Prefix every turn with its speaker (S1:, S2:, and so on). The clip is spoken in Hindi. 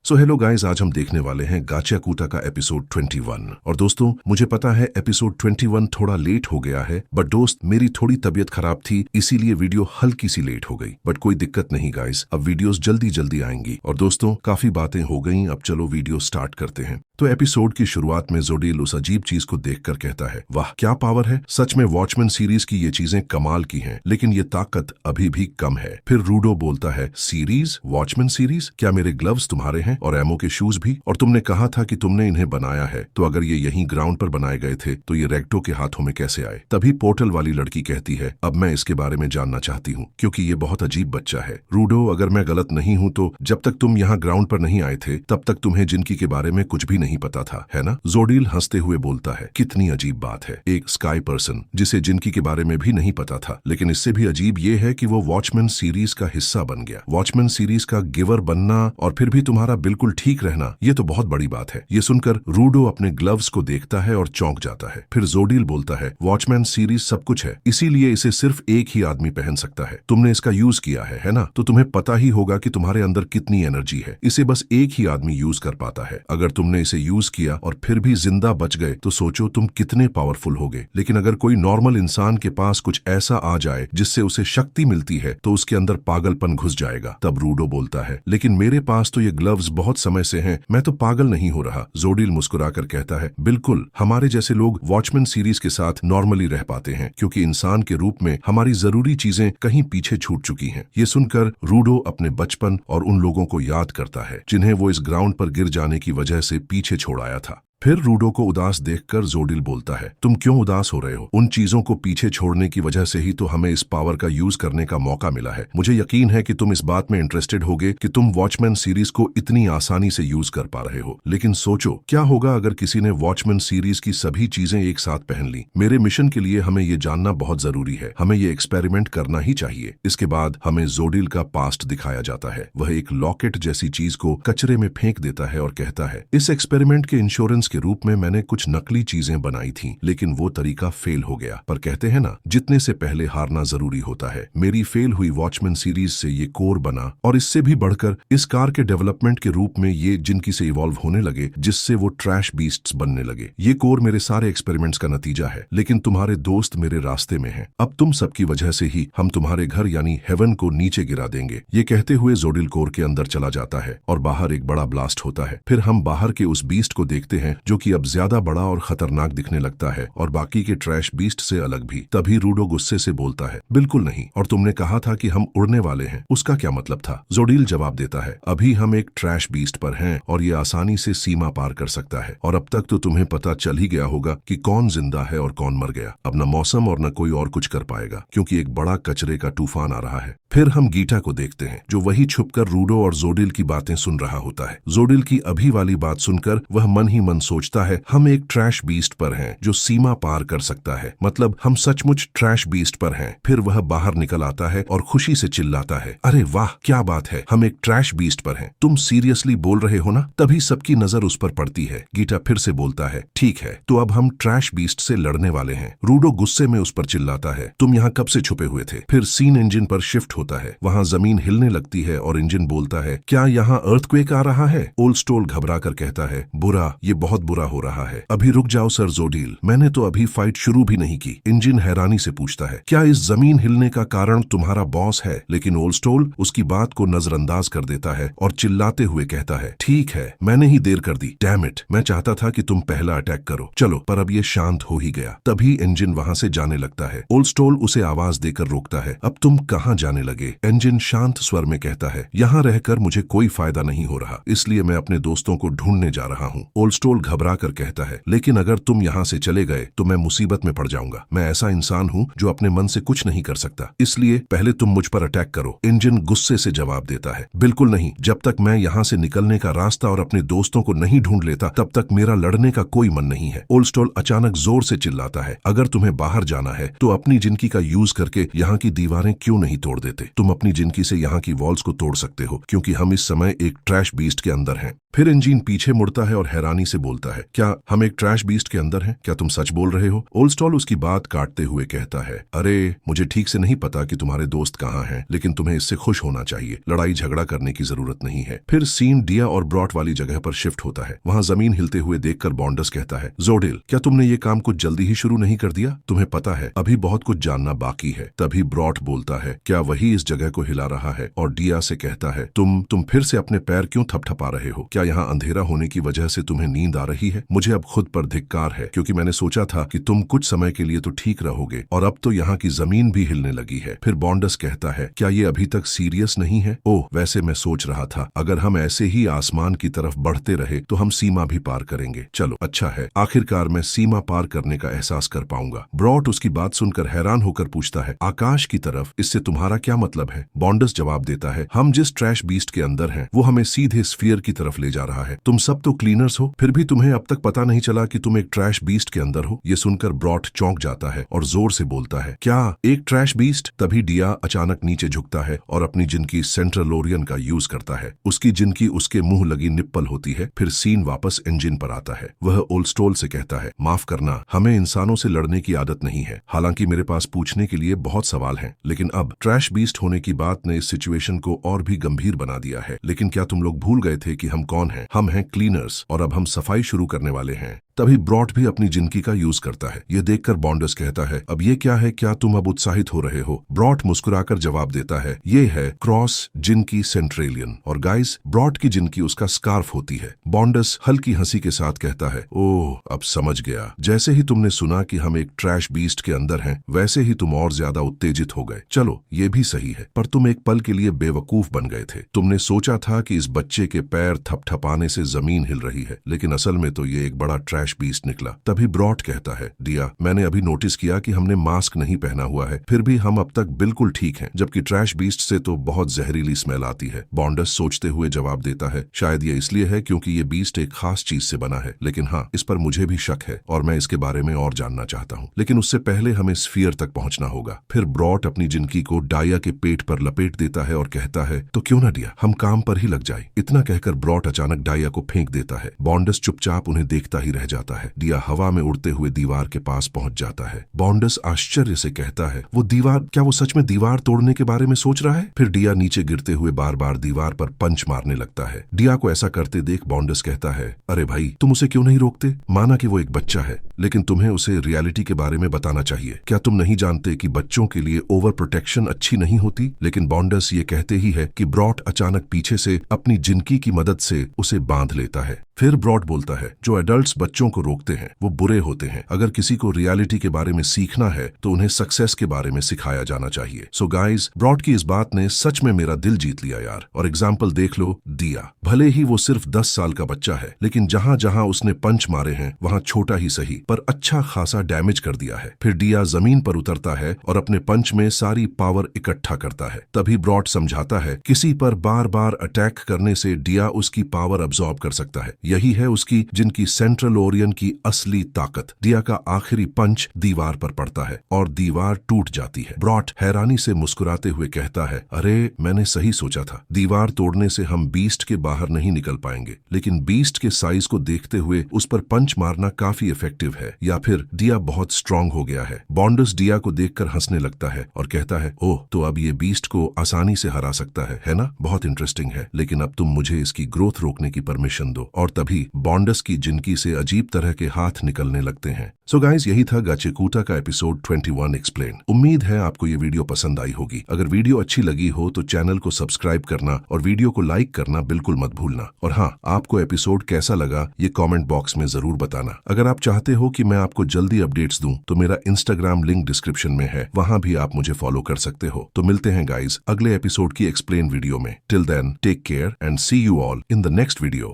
S1: सो हेलो गाइस, आज हम देखने वाले हैं गाचा कूटा का एपिसोड 21। और दोस्तों, मुझे पता है एपिसोड 21 थोड़ा लेट हो गया है, बट दोस्त मेरी थोड़ी तबीयत खराब थी, इसीलिए वीडियो हल्की सी लेट हो गई। बट कोई दिक्कत नहीं गाइस, अब वीडियोस जल्दी जल्दी आएंगी। और दोस्तों, काफी बातें हो गई, अब चलो वीडियो स्टार्ट करते हैं। तो एपिसोड की शुरुआत में जोडील उस अजीब चीज को देखकर कहता है, वाह क्या पावर है। सच में वॉचमैन सीरीज की ये चीजें कमाल की हैं, लेकिन ये ताकत अभी भी कम है। फिर रूडो बोलता है, सीरीज, वॉचमैन सीरीज, क्या मेरे ग्लव्स तुम्हारे हैं और एमो के शूज भी? और तुमने कहा था कि तुमने इन्हें बनाया है, तो अगर ये यहीं ग्राउंड पर बनाए गए थे तो ये रेक्टो के हाथों में कैसे आए? तभी पोर्टल वाली लड़की कहती है, अब मैं इसके बारे में जानना चाहती हूँ, क्योंकि ये बहुत अजीब बच्चा है। रूडो, अगर मैं गलत नहीं हूँ तो जब तक तुम यहाँ ग्राउंड पर नहीं आए थे तब तक तुम्हें जिनकी के बारे में कुछ भी नहीं पता था, है ना? जोडील हंसते हुए बोलता है, कितनी अजीब बात है, एक स्काई पर्सन जिसे जिनकी के बारे में भी नहीं पता था। लेकिन इससे भी अजीब ये है कि वो वॉचमैन सीरीज का हिस्सा बन गया। वॉचमैन सीरीज का गिवर बनना और फिर भी तुम्हारा बिल्कुल ठीक रहना, ये तो बहुत बड़ी बात है। ये सुनकर रूडो अपने ग्लव्स को देखता है और चौंक जाता है। फिर जोडील बोलता है, वॉचमैन सीरीज सब कुछ है, इसीलिए इसे सिर्फ एक ही आदमी पहन सकता है। तुमने इसका यूज किया है ना? तो तुम्हें पता ही होगा कि तुम्हारे अंदर कितनी एनर्जी है। इसे बस एक ही आदमी यूज कर पाता है। अगर तुमने इसे यूज किया और फिर भी जिंदा बच गए तो सोचो तुम कितने पावरफुल होगे। लेकिन अगर कोई नॉर्मल इंसान के पास कुछ ऐसा आ जाए जिससे उसे शक्ति मिलती है तो उसके अंदर पागलपन घुस जाएगा। तब रूडो बोलता है, लेकिन मेरे पास तो ये ग्लव्स बहुत समय से हैं, मैं तो पागल नहीं हो रहा। जोडील मुस्कुराकर कहता है, बिल्कुल, हमारे जैसे लोग वॉचमैन सीरीज के साथ नॉर्मली रह पाते हैं, क्योंकि इंसान के रूप में हमारी जरूरी चीजें कहीं पीछे छूट चुकी हैं। ये सुनकर रूडो अपने बचपन और उन लोगों को याद करता है जिन्हें वो इस ग्राउंड पर गिर जाने की वजह से पीछे छोड़ाया था। फिर रूडो को उदास देखकर जोडील बोलता है, तुम क्यों उदास हो रहे हो? उन चीजों को पीछे छोड़ने की वजह से ही तो हमें इस पावर का यूज करने का मौका मिला है। मुझे यकीन है कि तुम इस बात में इंटरेस्टेड होगे कि तुम वॉचमैन सीरीज को इतनी आसानी से यूज कर पा रहे हो। लेकिन सोचो, क्या होगा अगर किसी ने वॉचमैन सीरीज की सभी चीजें एक साथ पहन ली? मेरे मिशन के लिए हमें ये जानना बहुत जरूरी है। हमें ये एक्सपेरिमेंट करना ही चाहिए। इसके बाद हमें जोडील का पास्ट दिखाया जाता है। वह एक लॉकेट जैसी चीज को कचरे में फेंक देता है और कहता है, इस एक्सपेरिमेंट के इंश्योरेंस के रूप में मैंने कुछ नकली चीजें बनाई थी, लेकिन वो तरीका फेल हो गया। पर कहते हैं ना, जितने से पहले हारना जरूरी होता है। मेरी फेल हुई वॉचमैन सीरीज से ये कोर बना, और इससे भी बढ़कर इस कार के डेवलपमेंट के रूप में ये जिनकी से इवॉल्व होने लगे, जिससे वो ट्रैश बीस्ट्स बनने लगे। ये कोर मेरे सारे एक्सपेरिमेंट्स का नतीजा है, लेकिन तुम्हारे दोस्त मेरे रास्ते में हैं। अब तुम सबकी वजह से ही हम तुम्हारे घर यानी हेवन को नीचे गिरा देंगे। ये कहते हुए जोडील कोर के अंदर चला जाता है और बाहर एक बड़ा ब्लास्ट होता है। फिर हम बाहर के उस बीस्ट को देखते हैं जो कि अब ज्यादा बड़ा और खतरनाक दिखने लगता है, और बाकी के ट्रैश बीस्ट से अलग भी। तभी रूडो गुस्से से बोलता है, बिल्कुल नहीं, और तुमने कहा था कि हम उड़ने वाले हैं, उसका क्या मतलब था? जोडील जवाब देता है, अभी हम एक ट्रैश बीस्ट पर हैं और ये आसानी से सीमा पार कर सकता है, और अब तक तो तुम्हें पता चल ही गया होगा कि कौन जिंदा है और कौन मर गया। अब न मौसम और न कोई और कुछ कर पाएगा, क्योंकि एक बड़ा कचरे का तूफान आ रहा है। फिर हम गीटा को देखते हैं, जो वही छुपकर रूडो और जोडील की बातें सुन रहा होता है। जोडील की अभी वाली बात सुनकर वह मन ही मन सोचता है, हम एक ट्रैश बीस्ट पर हैं जो सीमा पार कर सकता है, मतलब हम सचमुच ट्रैश बीस्ट पर हैं। फिर वह बाहर निकल आता है और खुशी से चिल्लाता है, अरे वाह क्या बात है, हम एक ट्रैश बीस्ट पर हैं। तुम सीरियसली बोल रहे हो ना? तभी सबकी नजर उस पर पड़ती है। गीटा फिर से बोलता है, ठीक है, तो अब हम ट्रैश बीस्ट से लड़ने वाले हैं। रूडो गुस्से में उस पर चिल्लाता है, तुम यहाँ कब से छुपे हुए थे? फिर सीन इंजन पर शिफ्ट होता है। वहाँ जमीन हिलने लगती है और इंजन बोलता है, क्या यहाँ अर्थक्वेक आ रहा है? ओल्डस्टोल घबरा कर कहता है, बुरा, ये बहुत बुरा हो रहा है। अभी रुक जाओ सर जोडील, मैंने तो अभी फाइट शुरू भी नहीं की। इंजन हैरानी से पूछता है, क्या इस जमीन हिलने का कारण तुम्हारा बॉस है? लेकिन ओल्डस्टोल उसकी बात को नजरअंदाज कर देता है और चिल्लाते हुए कहता है, ठीक है, मैंने ही देर कर दी, डैम इट, मैं चाहता था कि तुम पहला अटैक करो। चलो, पर अब ये शांत हो ही गया। तभी इंजन वहां से जाने लगता है। ओल्डस्टोल उसे आवाज देकर रोकता है, अब तुम कहाँ जाने लगे? इंजन शांत स्वर में कहता है, यहाँ रहकर मुझे कोई फायदा नहीं हो रहा, इसलिए मैं अपने दोस्तों को ढूंढने जा रहा हूँ। ओल्डस्टोल घबरा कर कहता है, लेकिन अगर तुम यहाँ से चले गए तो मैं मुसीबत में पड़ जाऊंगा। मैं ऐसा इंसान हूँ जो अपने मन से कुछ नहीं कर सकता, इसलिए पहले तुम मुझ पर अटैक करो। इंजन गुस्से से जवाब देता है, बिल्कुल नहीं, जब तक मैं यहाँ से निकलने का रास्ता और अपने दोस्तों को नहीं ढूंढ लेता तब तक मेरा लड़ने का कोई मन नहीं है। ओल्डस्टोल अचानक जोर से चिल्लाता है, अगर तुम्हें बाहर जाना है तो अपनी जिंदगी का यूज करके यहाँ की दीवारें क्यों नहीं तोड़ देते? तुम अपनी जिंदगी से यहाँ की वॉल्स को तोड़ सकते हो, क्योंकि हम इस समय एक ट्रैश बीस्ट के अंदर हैं। फिर इंजन पीछे मुड़ता है और हैरानी से बोलता बोलता है, क्या हम एक ट्रैश बीस्ट के अंदर हैं? क्या तुम सच बोल रहे हो? ओल्डस्टॉल उसकी बात काटते हुए कहता है, अरे मुझे ठीक से नहीं पता कि तुम्हारे दोस्त कहाँ हैं, लेकिन तुम्हें इससे खुश होना चाहिए। लड़ाई झगड़ा करने की जरूरत नहीं है। फिर सीन डिया और ब्रॉट वाली जगह पर शिफ्ट होता है। वहाँ जमीन हिलते हुए देखकर बॉन्डस कहता है, जोडेल क्या तुमने ये काम कुछ जल्दी ही शुरू नहीं कर दिया? तुम्हें पता है अभी बहुत कुछ जानना बाकी है। तभी ब्रॉट बोलता है, क्या वही इस जगह को हिला रहा है? और डिया से कहता है, तुम फिर से अपने पैर क्यों थपथपा रहे हो? क्या यहाँ अंधेरा होने की वजह से तुम्हें नींद आ रही है? मुझे अब खुद पर धिक्कार है, क्योंकि मैंने सोचा था कि तुम कुछ समय के लिए तो ठीक रहोगे और अब तो यहाँ की जमीन भी हिलने लगी है। फिर बॉन्डस कहता है, क्या ये अभी तक सीरियस नहीं है? ओह वैसे मैं सोच रहा था अगर हम ऐसे ही आसमान की तरफ बढ़ते रहे तो हम सीमा भी पार करेंगे। चलो अच्छा है, आखिरकार मैं सीमा पार करने का एहसास कर पाऊंगा। ब्रॉट उसकी बात सुनकर हैरान होकर पूछता है, आकाश की तरफ? इससे तुम्हारा क्या मतलब है? बॉन्डस जवाब देता है, हम जिस ट्रैश बीस्ट के अंदर हैं वो हमें सीधे स्फीयर की तरफ ले जा रहा है। तुम सब तो क्लीनर्स हो, फिर भी तुम्हें अब तक पता नहीं चला कि तुम एक ट्रैश बीस्ट के अंदर हो। ये सुनकर ब्रॉट चौंक जाता है और जोर से बोलता है, क्या एक ट्रैश बीस्ट? तभी डिया अचानक नीचे झुकता है और अपनी जिनकी सेंट्रलोरियन का यूज करता है। उसकी जिनकी उसके मुंह लगी निप्पल होती है। फिर सीन वापस इंजन पर आता है। वह ओल्डस्टोल से कहता है, माफ करना, हमें इंसानों से लड़ने की आदत नहीं है। हालांकि मेरे पास पूछने के लिए बहुत सवाल हैं, लेकिन अब ट्रैश बीस्ट होने की बात ने इस सिचुएशन को और भी गंभीर बना दिया है। लेकिन क्या तुम लोग भूल गए थे कि हम कौन हैं? हम हैं क्लीनर्स और अब हम सफाई शुरू करने वाले हैं। तभी ब्रॉट भी अपनी जिनकी का यूज करता है। यह देखकर बॉन्डस कहता है, अब ये क्या है? क्या तुम अब उत्साहित हो रहे हो? ब्रॉट मुस्कुराकर जवाब देता है, ये है क्रॉस जिनकी सेंट्रेलियन। और गाइस, ब्रॉट की जिनकी उसका स्कार्फ होती है। बॉन्डस हल्की हंसी के साथ कहता है, ओह अब समझ गया। जैसे ही तुमने सुना कि हम एक ट्रैश बीस्ट के अंदर हैं, वैसे ही तुम और ज्यादा उत्तेजित हो गए। चलो ये भी सही है, पर तुम एक पल के लिए बेवकूफ बन गए थे। तुमने सोचा था कि इस बच्चे के पैर थपथपाने से जमीन हिल रही है, लेकिन असल में तो ये एक बड़ा ट्रैश बीस्ट निकला। तभी ब्रॉट कहता है, डिया मैंने अभी नोटिस किया कि हमने मास्क नहीं पहना हुआ है, फिर भी हम अब तक बिल्कुल ठीक हैं, जबकि ट्रैश बीस्ट से तो बहुत जहरीली स्मेल आती है। बॉन्डस सोचते हुए जवाब देता है, शायद ये इसलिए है क्योंकि ये बीस्ट एक खास चीज से बना है, लेकिन हाँ इस पर मुझे भी शक है और मैं इसके बारे में और जानना चाहता हूँ, लेकिन उससे पहले हमें स्फीयर तक पहुंचना होगा। फिर ब्रॉट अपनी जिनकी को डाया के पेट पर लपेट देता है और कहता है, तो क्यों ना डिया हम काम पर ही लग जाए। इतना कहकर ब्रॉट अचानक डाया को फेंक देता है। बॉन्डस चुपचाप उन्हें देखता ही रह जाता है। डिया हवा में उड़ते हुए दीवार के पास पहुंच जाता है। बॉन्डस आश्चर्य से कहता है, वो दीवार, क्या वो सच में दीवार तोड़ने के बारे में सोच रहा है? फिर डिया नीचे गिरते हुए बार बार दीवार पर पंच मारने लगता है। डिया को ऐसा करते देख बॉन्डस कहता है, अरे भाई तुम उसे क्यों नहीं रोकते? माना कि वो एक बच्चा है, लेकिन तुम्हें उसे रियलिटी के बारे में बताना चाहिए। क्या तुम नहीं जानते कि बच्चों के लिए ओवर प्रोटेक्शन अच्छी नहीं होती? लेकिन बॉन्डस ये कहते ही है कि ब्रॉट अचानक पीछे से अपनी जिनकी की मदद से उसे बांध लेता है। फिर ब्रॉट बोलता है, जो एडल्ट्स बच्चों को रोकते हैं वो बुरे होते हैं। अगर किसी को रियलिटी के बारे में सीखना है तो उन्हें सक्सेस के बारे में सिखाया जाना चाहिए। सो गाइज, ब्रॉट की इस बात ने सच में मेरा दिल जीत लिया यार। और एग्जाम्पल देख लो, दिया भले ही वो सिर्फ 10 साल का बच्चा है, लेकिन जहां जहां उसने पंच मारे हैं वहां छोटा ही सही पर अच्छा खासा डैमेज कर दिया है। फिर डिया जमीन पर उतरता है और अपने पंच में सारी पावर इकट्ठा करता है। तभी ब्रॉट समझाता है, किसी पर बार बार अटैक करने से डिया उसकी पावर अब्सॉर्ब कर सकता है। यही है उसकी जिनकी सेंट्रल ओरियन की असली ताकत। डिया का आखिरी पंच दीवार पर पड़ता है और दीवार टूट जाती है। ब्रॉट हैरानी से मुस्कुराते हुए कहता है, अरे मैंने सही सोचा था, दीवार तोड़ने से हम बीस्ट के बाहर नहीं निकल पाएंगे, लेकिन बीस्ट के साइज को देखते हुए उस पर पंच मारना काफी इफेक्टिव है, या फिर डिया बहुत स्ट्रांग हो गया है। बॉन्डस डिया को देखकर हंसने लगता है और कहता है, ओह तो अब ये बीस्ट को आसानी से हरा सकता है ना? बहुत इंटरेस्टिंग है, लेकिन अब तुम मुझे इसकी ग्रोथ रोकने की परमिशन दो। और तभी बॉन्डस की जिनकी से अजीब तरह के हाथ निकलने लगते हैं। सो गाइस, यही था गाचेकूटा का एपिसोड 21 एक्सप्लेन। उम्मीद है आपको ये वीडियो पसंद आई होगी। अगर वीडियो अच्छी लगी हो तो चैनल को सब्सक्राइब करना और वीडियो को लाइक करना बिल्कुल मत भूलना। और हाँ, आपको एपिसोड कैसा लगा ये कमेंट बॉक्स में जरूर बताना। अगर आप चाहते हो कि मैं आपको जल्दी अपडेट्स दूं तो मेरा इंस्टाग्राम लिंक डिस्क्रिप्शन में है, वहां भी आप मुझे फॉलो कर सकते हो। तो मिलते हैं गाइस अगले एपिसोड की एक्सप्लेन वीडियो में। Till then, take care and see you all in the next video.